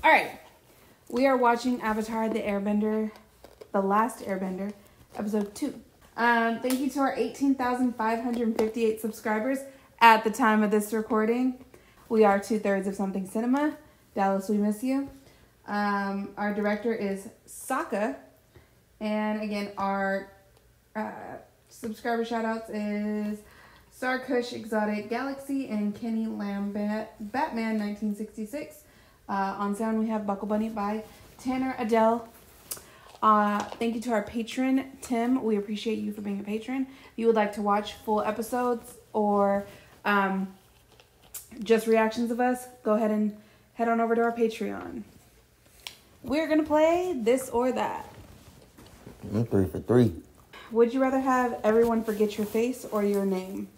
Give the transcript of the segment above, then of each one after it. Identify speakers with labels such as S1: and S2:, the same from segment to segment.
S1: All right. We are watching Avatar: The Airbender, The Last Airbender, episode 2. Thank you to our 18,558 subscribers at the time of this recording. We are 2/3 of Something Cinema. Dallas, we miss you. Our director is Sokka. And again, our subscriber shoutouts is Sarkush Exotic Galaxy and Kenny Lambat Batman 1966. On sound we have Buckle Bunny by Tanner Adele. Thank you to our patron Tim. We appreciate you for being a patron. If you would like to watch full episodes or just reactions of us, go ahead and head on over to our Patreon. We're gonna play This or That.
S2: 3 for 3.
S1: Would you rather have everyone forget your face or your name?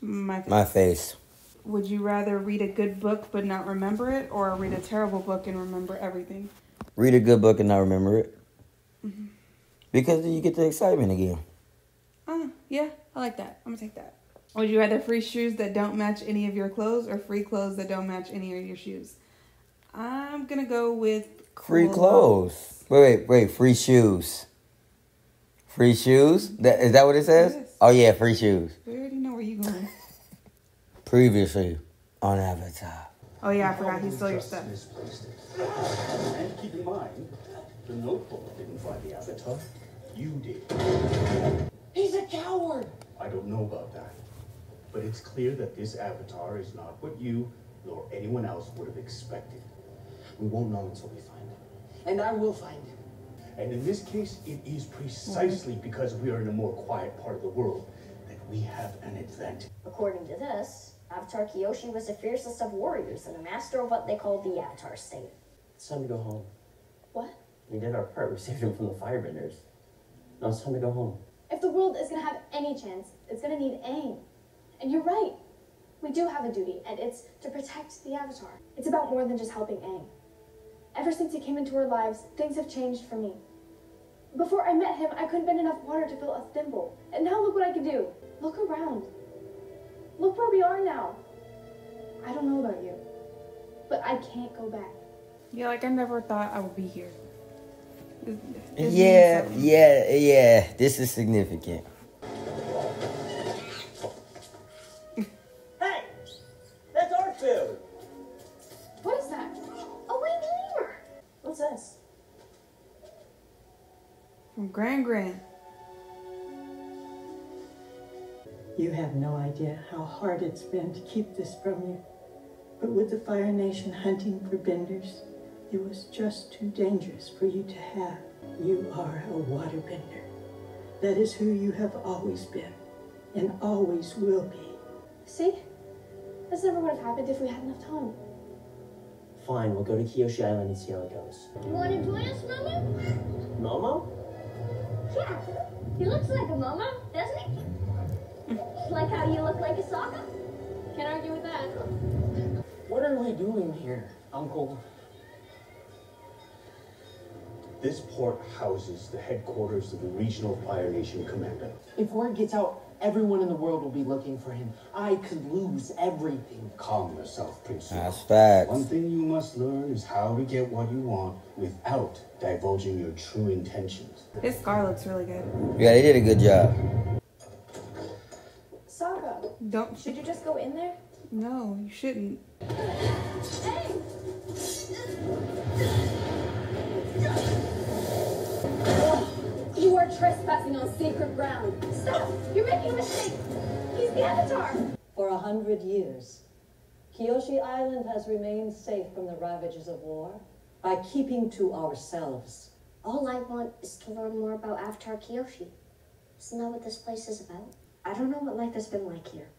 S1: My
S2: face.
S1: Would you rather read a good book but not remember it, or read a terrible book and remember everything?
S2: Read a good book and not remember it.
S1: Mm-hmm.
S2: Because then you get the excitement again.
S1: Yeah, I like that. I'm gonna take that. Would you rather free shoes that don't match any of your clothes, or free clothes that don't match any of your shoes? I'm gonna go with
S2: free clothes. Wait. Free shoes. Free shoes? Is that what it says?
S1: Yes.
S2: Oh, yeah, free shoes.
S1: We already know where you're going.
S2: Previously on Avatar.
S1: Oh, yeah, I forgot he stole your stuff.
S3: And keep in mind, the notebook didn't find the Avatar. You did.
S4: He's a coward!
S3: I don't know about that. But it's clear that this Avatar is not what you nor anyone else would have expected. We won't know until we find him.
S4: And I will find him.
S3: And in this case, it is precisely because we are in a more quiet part of the world that we have an advantage.
S5: According to this, Avatar Kyoshi was the fiercest of warriors and a master of what they called the Avatar state.
S6: It's time to go home.
S5: What?
S6: We did our part. We saved him from the firebenders. Now it's time to go home.
S7: If the world is going to have any chance, it's going to need Aang. And you're right. We do have a duty, and it's to protect the Avatar. It's about more than just helping Aang. Ever since he came into our lives, things have changed for me. Before I met him, I couldn't bend enough water to fill a thimble. And now look what I can do. Look around. Look where we are now. I don't know about you, but I can't go back.
S1: Yeah, like I never thought I would be here.
S2: Yeah. This is significant.
S4: Hey! That's our food!
S7: What is that? A winged lemur!
S5: What's this?
S1: From Gran.
S8: You have no idea how hard it's been to keep this from you. But with the Fire Nation hunting for benders, it was just too dangerous for you to have. You are a waterbender. That is who you have always been, and always will be.
S7: See? This never would have happened if we had enough time.
S6: Fine, we'll go to Kyoshi Island and see how it goes.
S5: You want to join us, Momo?
S6: Momo?
S5: Yeah. He looks like a Momo, doesn't he? Like how you look like a Sokka?
S7: Can't argue with that.
S6: What are we doing here, Uncle?
S3: This port houses the headquarters of the Regional Fire Nation Commander.
S4: If word gets out, everyone in the world will be looking for him. I could lose everything.
S3: Calm yourself, Prince.
S2: That's facts.
S3: One thing you must learn is how to get what you want without divulging your true intentions.
S1: His scar looks really good.
S2: Yeah, they did a good job.
S7: Sokka,
S1: Don't.
S7: should you just go in there?
S1: No, you shouldn't.
S7: You are trespassing on sacred ground. Stop! You're making a mistake. He's the Avatar.
S9: For 100 years, Kyoshi Island has remained safe from the ravages of war by keeping to ourselves.
S5: All I want is to learn more about Avatar Kyoshi. Isn't that what this place is about? I don't know what life has been like here.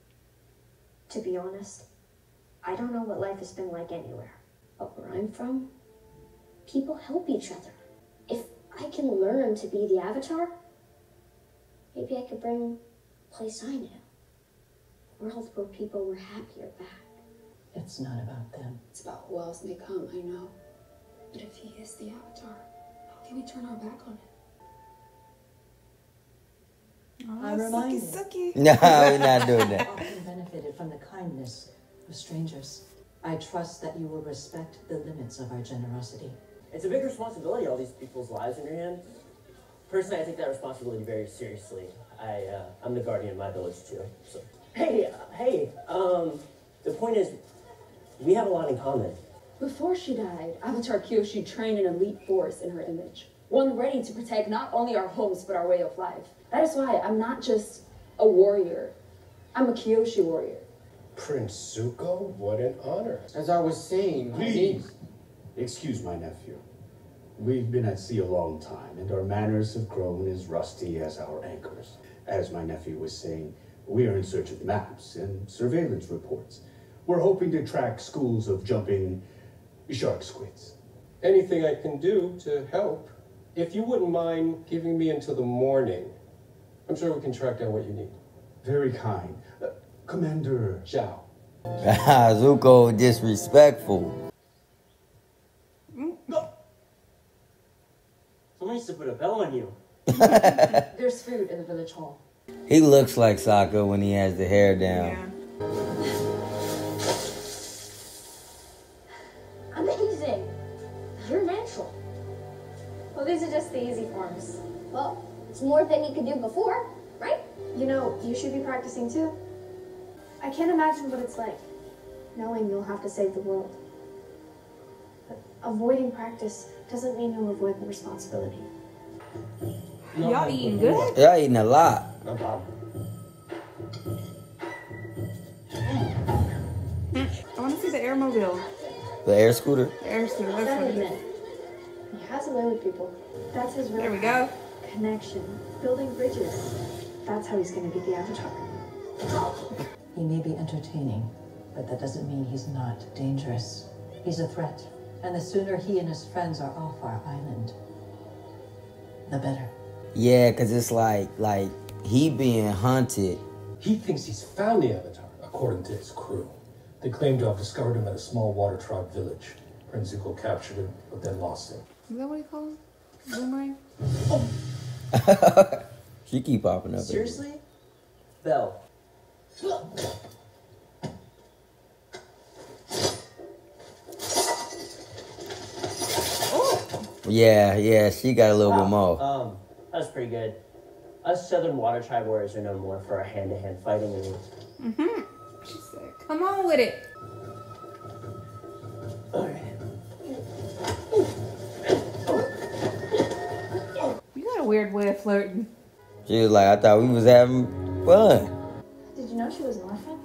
S5: To be honest, I don't know what life has been like anywhere. But where I'm from, people help each other. If I can learn to be the Avatar, maybe I could bring a place I knew. A world where people were happier back.
S9: It's not about them.
S7: It's about who else may come, I know. But if he is the Avatar, how can we turn our back on him?
S1: Oh,
S9: I'm reminded.
S1: Sucky.
S2: No, we're not doing that.
S9: Often benefited from the kindness of strangers. I trust that you will respect the limits of our generosity.
S6: It's a big responsibility, all these people's lives in your hands. Personally, I take that responsibility very seriously. I'm the guardian of my village too. So, the point is, we have a lot in common.
S10: Before she died, Avatar Kyoshi trained an elite force in her image. One ready to protect not only our homes, but our way of life. That is why I'm not just a warrior. I'm a Kyoshi warrior.
S11: Prince Zuko, what an honor.
S4: As I was saying,
S3: Please, excuse my nephew. We've been at sea a long time, and our manners have grown as rusty as our anchors. As my nephew was saying, we are in search of maps and surveillance reports. We're hoping to track schools of jumping shark squids.
S11: Anything I can do to help. If you wouldn't mind giving me until the morning, I'm sure we can track down what you need.
S3: Very kind. Commander Zhao.
S2: Zuko disrespectful.
S6: No. Someone needs to put a bell on you.
S10: There's food in the village hall.
S2: He looks like Sokka when he has the hair down.
S1: Yeah.
S5: Amazing! You're natural.
S7: Well, these are just the easy forms.
S5: Well, it's more than you could do before, right?
S7: You know, you should be practicing too. I can't imagine what it's like, knowing you'll have to save the world. But avoiding practice doesn't mean you'll avoid the responsibility.
S1: Y'all eating good?
S2: Y'all eating a lot.
S6: No problem.
S1: I want to see the airmobile.
S2: The air scooter.
S1: The air scooter. That's what it is.
S7: He has a way with people. That's his real
S1: There we go.
S7: connection. Building bridges. That's how he's going to beat the Avatar.
S9: He may be entertaining, but that doesn't mean he's not dangerous. He's a threat, and the sooner he and his friends are off our island, the better.
S2: Yeah, cause it's like he being hunted.
S12: He thinks he's found the Avatar, according to his crew. They claim to have discovered him at a small water tribe village. Prince Zuko captured him, but then lost him.
S1: Is that what he calls it? Boomerang?
S2: She keep popping up.
S6: Seriously? Bell.
S2: Yeah, she got a little bit more.
S6: That's pretty good. Us Southern Water Tribe warriors are known more for our hand-to-hand fighting and...
S1: She said, come on with it. You got a weird way of flirting.
S2: She was like, I thought we was having fun.
S7: Did you know she was an orphan?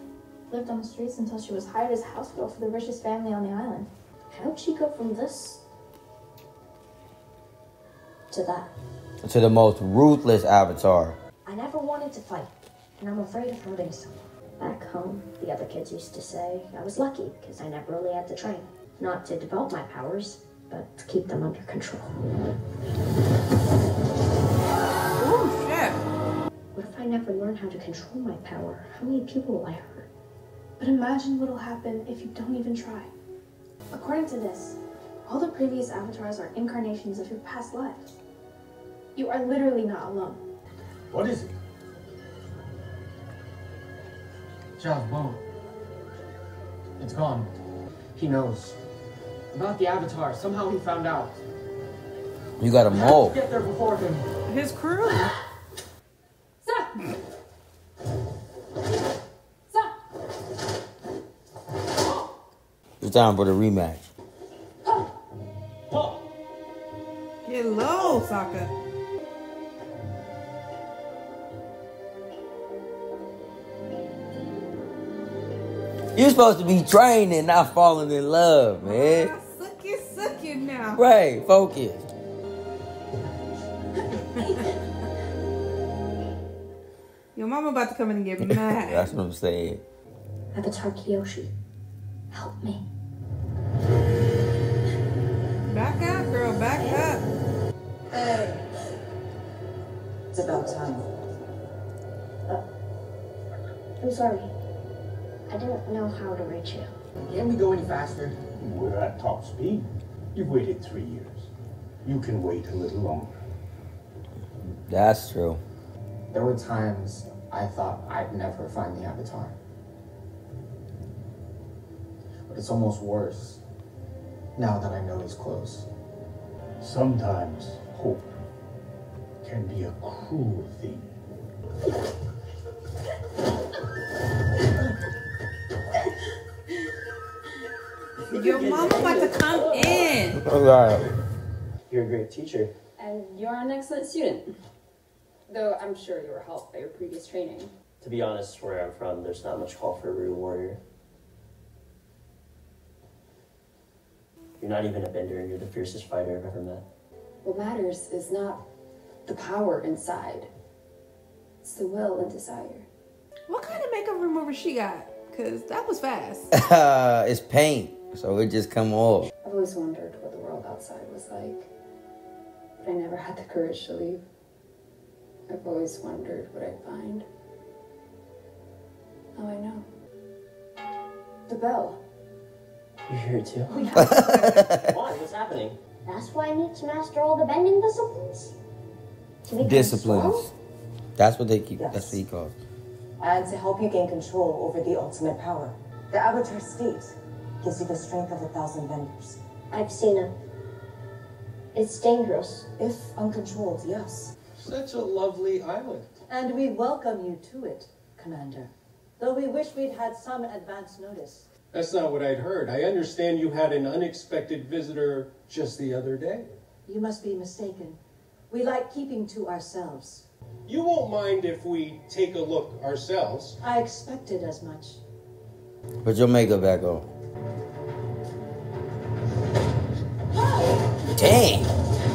S7: Lived on the streets until she was hired as a housegirl for the richest family on the island.
S5: How'd she go from this to that?
S2: To the most ruthless Avatar.
S5: I never wanted to fight, and I'm afraid of hurting someone. Back home, the other kids used to say I was lucky because I never really had to train. Not to develop my powers, but to keep them under control.
S1: Oh, shit.
S5: What if I never learn how to control my power? How many people will I hurt?
S7: But imagine what'll happen if you don't even try. According to this, all the previous avatars are incarnations of your past lives. You are literally not alone.
S3: What is it?
S4: Zhao's boat. It's gone. He knows. About the Avatar. Somehow he found out.
S2: You got a mole.
S4: Get there before him.
S1: His crew.
S10: Stop! Stop!
S2: It's time for the rematch.
S1: Get low, Sokka.
S2: You're supposed to be training, not falling in love, man.
S1: Suck it now.
S2: Right, focus.
S1: Your mama about to come in and get mad.
S2: That's what I'm saying.
S5: Avatar Kyoshi, help me.
S1: Back up, girl. Back up.
S9: Hey. It's about time.
S5: I'm sorry. I didn't know how to reach you.
S4: Can't we go any faster?
S3: We're at top speed. You've waited 3 years. You can wait a little longer.
S2: That's true.
S4: There were times I thought I'd never find the Avatar. But it's almost worse now that I know he's close.
S3: Sometimes hope can be a cruel thing.
S1: Your mama about to come in.
S2: Alright.
S6: You're a great teacher.
S10: And you're an excellent student. Though I'm sure you were helped by your previous training.
S6: To be honest, where I'm from, there's not much call for a real warrior. You're not even a bender, and you're the fiercest fighter I've ever met.
S10: What matters is not the power inside. It's the will and desire.
S1: What kind of makeup remover she got? Because that was fast.
S2: It's paint, so it just come off.
S10: I've always wondered what the world outside was like. But I never had the courage to leave. I've always wondered what I'd find. Now I know. The bell.
S6: You're here too? Why? What's happening?
S5: That's why I need to master all the bending disciplines. To become
S2: Disciplines.
S5: strong?
S2: That's what they keep.
S13: Yes.
S2: That's what he calls.
S13: And to help you gain control over the ultimate power. The Avatar state gives you the strength of 1,000 benders.
S5: I've seen it. It's dangerous.
S13: If uncontrolled, yes.
S11: Such a lovely island.
S9: And we welcome you to it, Commander. Though we wish we'd had some advance notice.
S11: That's not what I'd heard. I understand you had an unexpected visitor just the other day.
S9: You must be mistaken. We like keeping to ourselves.
S11: You won't mind if we take a look ourselves.
S9: I expected as much.
S2: Put your makeup back on. Dang.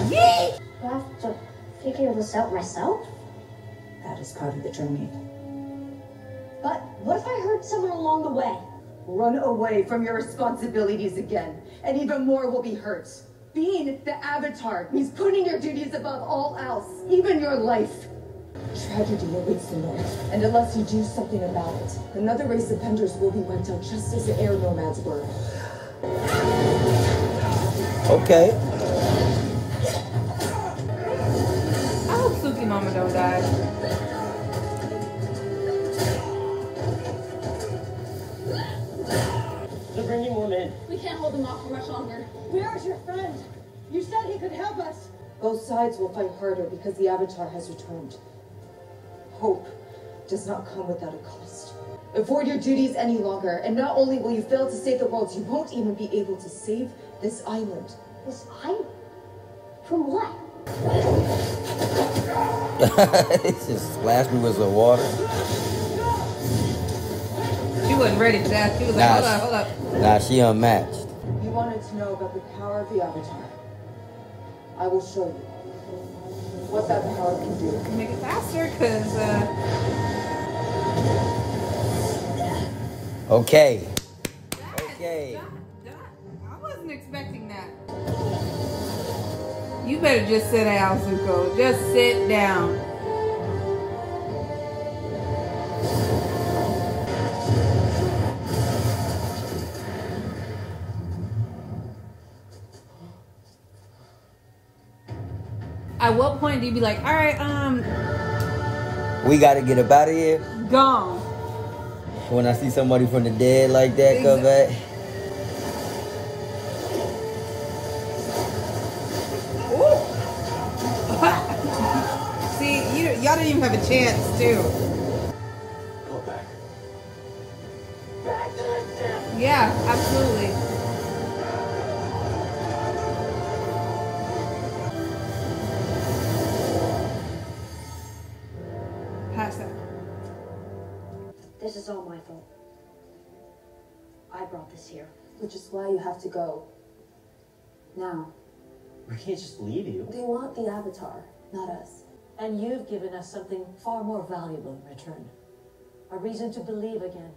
S5: Do I have to figure this out myself?
S13: That is part of the journey.
S5: But what if I hurt someone along the way?
S14: Run away from your responsibilities again, and even more will be hurt. Being the Avatar means putting your duties above all else, even your life. Tragedy awaits the North, and unless you do something about it, another race of Benders will be wiped out just as the air nomads were.
S2: Okay.
S1: I hope Suki Mama don't die.
S6: They're bringing more men.
S7: We can't hold them off for much longer.
S14: Where is your friend? You said he could help us. Both sides will fight harder because the Avatar has returned. Hope does not come without a cost. Avoid your duties any longer, and not only will you fail to save the world, you won't even be able to save this island.
S5: This island? From what?
S2: It just splashed me with some water.
S1: She wasn't ready for that. She was like, hold up.
S2: Nah, she unmatched.
S14: You wanted to know about the power of the Avatar. I will show you what that power can do.
S1: Make it faster, because,
S2: Okay. Okay.
S1: I wasn't expecting that. You better just sit down, Zuko. Just sit down. At what point do you be like, all right,
S2: We gotta get up out of here.
S1: gone?
S2: When I see somebody from the dead like that come back.
S1: See, y'all didn't even have a chance, too.
S6: Go back.
S1: Yeah, absolutely. Pass that.
S5: This is all my fault. I brought this here.
S10: Which is why you have to go. Now.
S6: We can't just leave you.
S10: They want the Avatar, not us.
S9: And you've given us something far more valuable in return. A reason to believe again.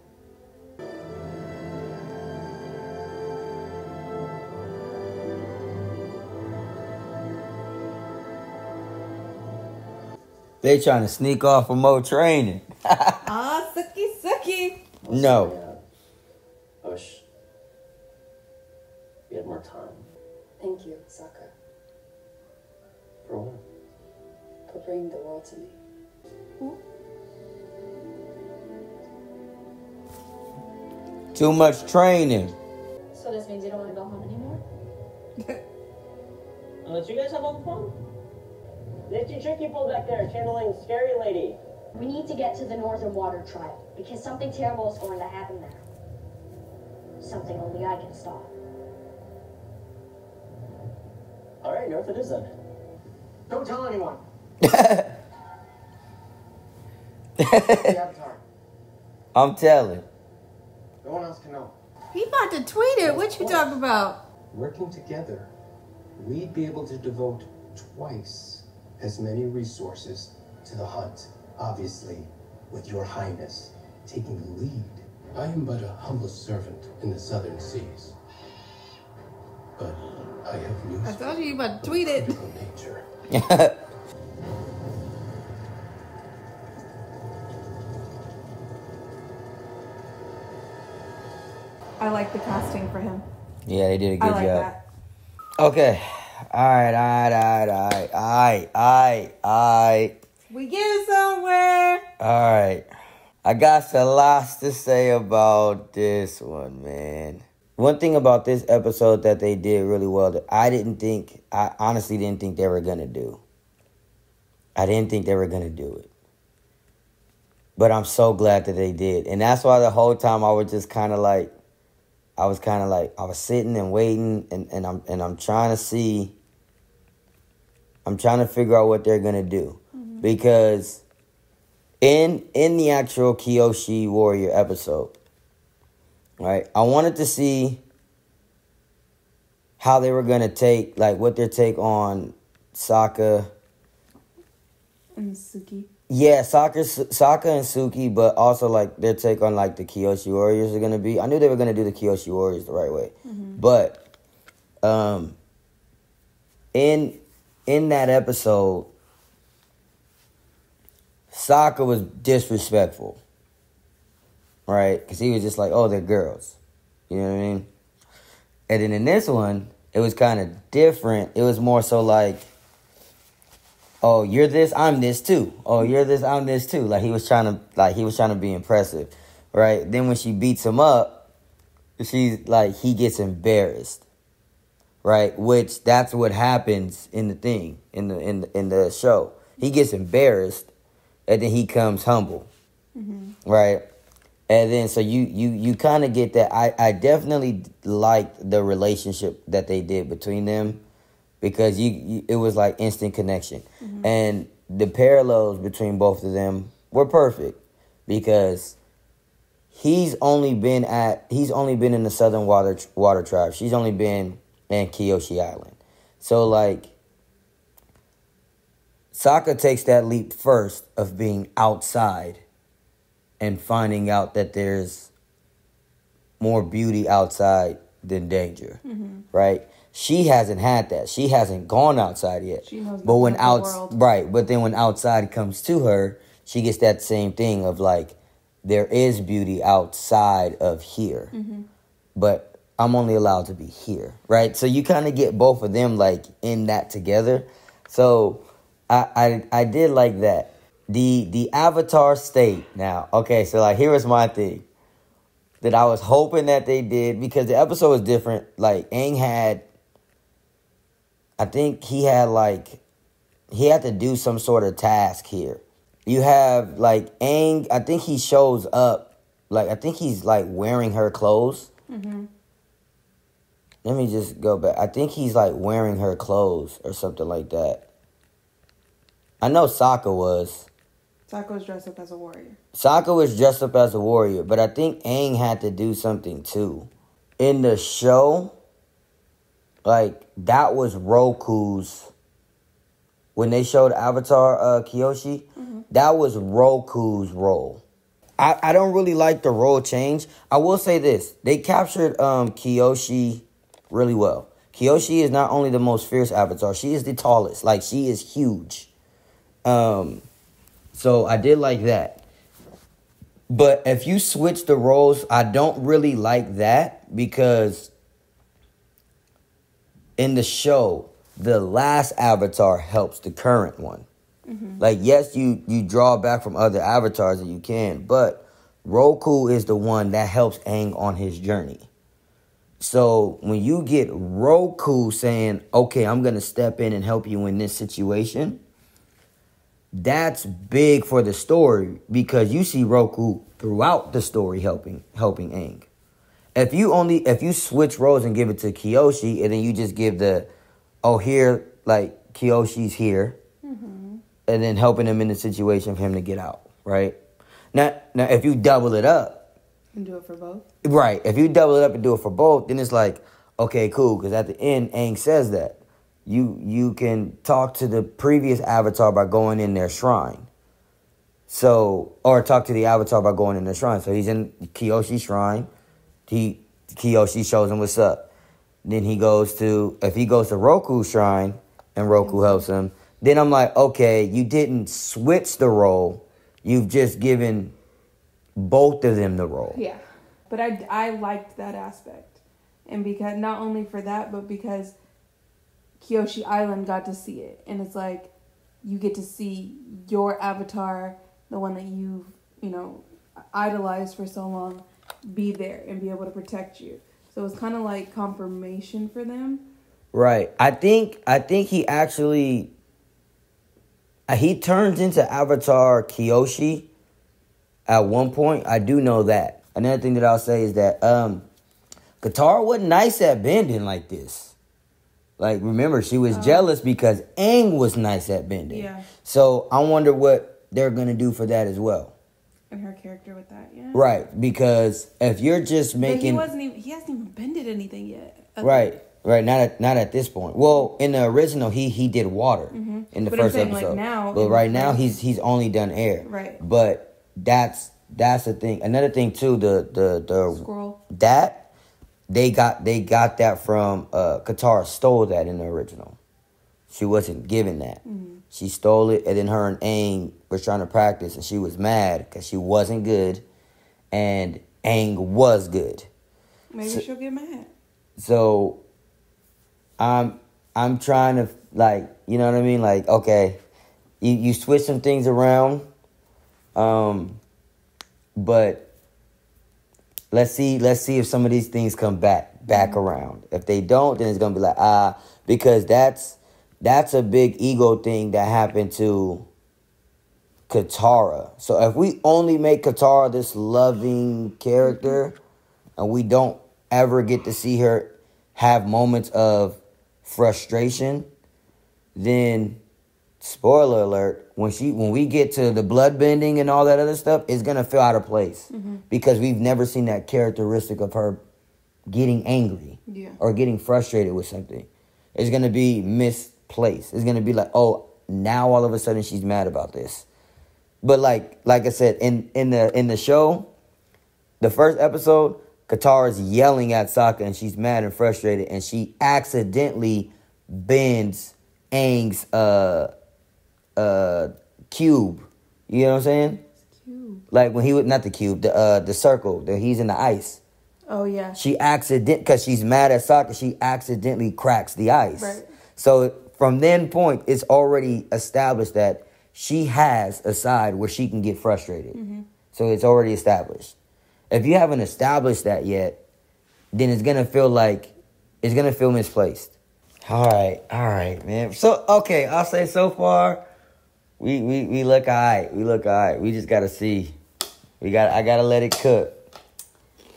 S2: They trying to sneak off for more training.
S1: Ah, sucky.
S2: No.
S6: I wish we had more time.
S10: Thank you, Sokka,
S6: For what?
S10: for bringing the world to me.
S2: Too much training.
S7: this means you don't want to go home anymore?
S6: Unless you guys have all the fun. They're too tricky people back there channeling Scary Lady.
S5: We need to get to the Northern Water Tribe, because something terrible is going to happen there. Something only I can stop.
S6: Alright, north it is then.
S4: Don't tell anyone. The Avatar.
S2: I'm telling.
S4: No one else can know.
S1: He about to tweet it. What you talking about?
S11: Working together, we'd be able to devote twice as many resources to the hunt. Obviously, with your highness taking the lead. I am but a humble servant in the southern seas. But I have news.
S1: I told you about to tweet it.
S11: Nature.
S1: I like the casting for him.
S2: Yeah, they did a good
S1: I like
S2: job.
S1: that.
S2: Okay. Alright.
S1: We get somewhere.
S2: Alright. I got a lot to say about this one, man. One thing about this episode that they did really well that I honestly didn't think they were going to do. I didn't think they were going to do it. But I'm so glad that they did. And that's why the whole time I was just kind of like, I was sitting and waiting and I'm trying to see, I'm trying to figure out what they're going to do. Mm-hmm. Because in the actual Kyoshi Warrior episode, right, I wanted to see how they were going to take, like, what their take on Sokka.
S1: And Suki.
S2: Yeah, Sokka and Suki, but also, like, their take on, like, the Kyoshi Warriors are going to be. I knew they were going to do the Kyoshi Warriors the right way. Mm-hmm. But in that episode, Sokka was disrespectful, right? Because he was just like, oh, they're girls. You know what I mean? And then in this one, it was kind of different. It was more so like, oh, you're this, I'm this too. Oh, you're this, I'm this too. Like he was trying to be impressive, right? Then when she beats him up, she's like, he gets embarrassed, right? Which that's what happens in the thing, in the show. He gets embarrassed, and then he comes humble, mm-hmm. right? And then so you kind of get that. I definitely liked the relationship that they did between them. Because it was like instant connection. Mm-hmm. And the parallels between both of them were perfect. Because he's only been in the Southern Water Tribe. She's only been in Kyoshi Island. So like Sokka takes that leap first of being outside and finding out that there's more beauty outside than danger. Mm-hmm. Right? She hasn't had that. She hasn't gone outside yet.
S1: She knows
S2: but when
S1: world.
S2: Right, but then when outside comes to her, she gets that same thing of like, there is beauty outside of here. Mm-hmm. But I'm only allowed to be here, right? So you kind of get both of them like in that together. So I did like that. The Avatar state now. Okay, so like here was my thing that I was hoping that they did, because the episode was different. Like Aang had, I think he had to do some sort of task here. You have like Aang, I think he shows up, like I think he's like wearing her clothes. Mm-hmm. Let me just go back. I think he's like wearing her clothes or something like that. I know Sokka was.
S1: Sokka was dressed up as a warrior.
S2: Sokka was dressed up as a warrior, but I think Aang had to do something too. In the show, like, that was Roku's, when they showed Avatar Kyoshi, mm-hmm. that was Roku's role. I don't really like the role change. I will say this. They captured Kyoshi really well. Kyoshi is not only the most fierce Avatar, she is the tallest. Like, she is huge. So I did like that. But if you switch the roles, I don't really like that, because in the show, the last Avatar helps the current one. Mm-hmm. Like, yes, you draw back from other avatars that you can, but Roku is the one that helps Aang on his journey. So when you get Roku saying, okay, I'm going to step in and help you in this situation, that's big for the story because you see Roku throughout the story helping Aang. If you switch roles and give it to Kyoshi and then you just give here, like Kyoshi's here and then helping him in the situation for him to get out, right? Now if you double it up
S1: and do it for both.
S2: Right. If you double it up and do it for both, then it's like, okay, cool. Because at the end, Aang says that. You can talk to the previous avatar by going in their shrine. So, or talk to the avatar by going in their shrine. So he's in Kyoshi's shrine. Kyoshi shows him what's up. Then if he goes to Roku's shrine and Roku helps him, then I'm like, okay, you didn't switch the role. You've just given both of them the role.
S1: Yeah. But I liked that aspect. And because not only for that, but because Kyoshi Island got to see it. And it's like you get to see your avatar, the one that you've, idolized for so long, be there and be able to protect you. So it's kind of like confirmation for them.
S2: Right. I think he actually he turns into Avatar Kyoshi at one point. I do know that. Another thing that I'll say is that Katara wasn't nice at bending like this. Like, remember, she was jealous because Aang was nice at bending.
S1: Yeah.
S2: So I wonder what they're going to do for that as well.
S1: And her character with that, yeah.
S2: Right, because if you're just making...
S1: But he hasn't even bended anything yet.
S2: Right, not at this point. Well, in the original, he did water in the first episode.
S1: Like now,
S2: but right now, he's only done air.
S1: Right.
S2: But that's the thing. Another thing, too, the
S1: scroll.
S2: That... They got that from Katara stole that in the original. She wasn't given that. She stole it, and then her and Aang was trying to practice, and she was mad because she wasn't good, and Aang was good.
S1: Maybe she'll get mad.
S2: So I'm trying to, like, you know what I mean? Like, okay, you switch some things around, but let's see if some of these things come back around. If they don't, then it's gonna be like, because that's a big ego thing that happened to Katara. So if we only make Katara this loving character, and we don't ever get to see her have moments of frustration, then spoiler alert, when we get to the blood bending and all that other stuff, it's gonna feel out of place because we've never seen that characteristic of her getting angry or getting frustrated with something. It's gonna be misplaced. It's gonna be like, oh, now all of a sudden she's mad about this. But like I said, in the show, the first episode, Katara's yelling at Sokka and she's mad and frustrated, and she accidentally bends Aang's cube. You know what I'm saying?
S1: Cube.
S2: Like when he was not the cube, the circle that he's in the ice.
S1: Oh yeah.
S2: She because she's mad at Sokka, she accidentally cracks the ice.
S1: Right.
S2: So from then point, it's already established that she has a side where she can get frustrated. So it's already established. If you haven't established that yet, then it's gonna feel misplaced. All right, man. So okay, I'll say so far, we look alright. We just gotta see. I gotta let it cook.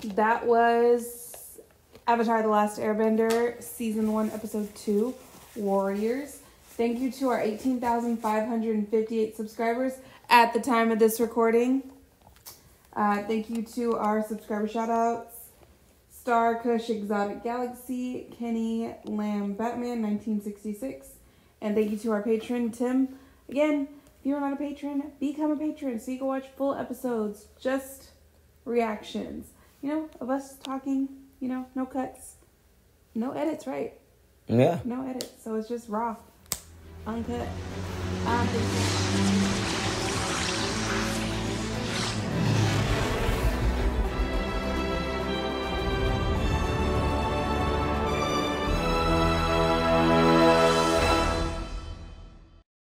S1: That was Avatar: The Last Airbender, Season 1, Episode 2, Warriors. Thank you to our 18,558 subscribers at the time of this recording. Thank you to our subscriber shoutouts. Star Kush Exotic Galaxy, Kenny Lamb Batman 1966. And thank you to our patron, Tim. Again, if you're not a patron, become a patron so you can watch full episodes, just reactions. Of us talking, no cuts, no edits, right?
S2: Yeah.
S1: No edits, so it's just raw, uncut.